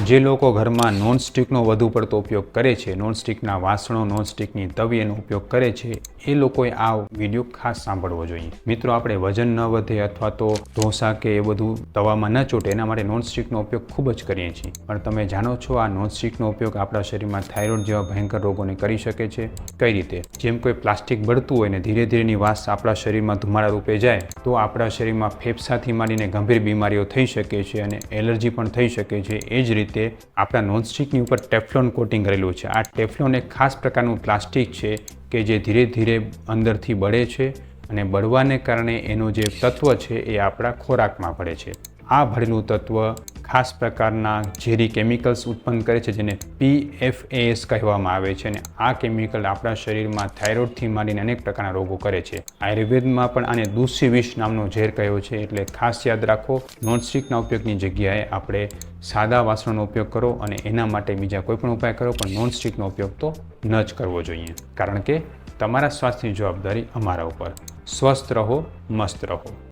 જે લોકો ઘરમાં નોનસ્ટિકનો વધુ પડતો ઉપયોગ કરે છે, નોનસ્ટિકના વાસણો, નોનસ્ટિકની તવીનો ઉપયોગ કરે છે, એ લોકોએ આ વિડીયો ખાસ સાંભળવો જોઈએ. મિત્રો, આપણે વજન ન વધે અથવા તો ઢોસા કે એ બધું તવામાં ન ચોટે એના માટે નોનસ્ટિકનો ઉપયોગ ખૂબ જ કરીએ છીએ. પણ તમે જાણો છો આ નોનસ્ટિકનો ઉપયોગ આપણા શરીરમાં થાઇરોઇડ જેવા ભયંકર રોગોને કરી શકે છે. કઈ રીતે? જેમ કોઈ પ્લાસ્ટિક બળતું હોય ને ધીરે ધીરેની વાસ આપણા શરીરમાં ધુમાડા રૂપે જાય તો આપણા શરીરમાં ફેફસાથી માંડીને ગંભીર બીમારીઓ થઈ શકે છે અને એલર્જી પણ થઈ શકે છે. એ જ રીતે આપણા નોનસ્ટિકની ઉપર ટેફલોન કોટિંગ કરેલું છે. આ ટેફલોન એક ખાસ પ્રકારનું પ્લાસ્ટિક છે કે જે ધીરે ધીરે અંદરથી બળે છે અને બળવાને કારણે એનું જે તત્વ છે એ આપણા ખોરાકમાં ભળે છે. આ ભળેલું તત્વ ખાસ પ્રકારના ઝેરી કેમિકલ્સ ઉત્પન્ન કરે છે જેને PFAS કહેવામાં આવે છે અને આ કેમિકલ આપણા શરીરમાં થાઇરોઇડથી માંડીને અનેક પ્રકારના રોગો કરે છે. આયુર્વેદમાં પણ આને દૂષી વિષ નામનો ઝેર કહ્યો છે. એટલે ખાસ યાદ રાખો, નોનસ્ટિકના ઉપયોગની જગ્યાએ આપણે સાદા વાસણનો ઉપયોગ કરો અને એના માટે બીજા કોઈ પણ ઉપાય કરો, પણ નોનસ્ટિકનો ઉપયોગ તો ન જ કરવો જોઈએ. કારણ કે તમારા સ્વાસ્થ્યની જવાબદારી અમારા ઉપર. સ્વસ્થ રહો, મસ્ત રહો.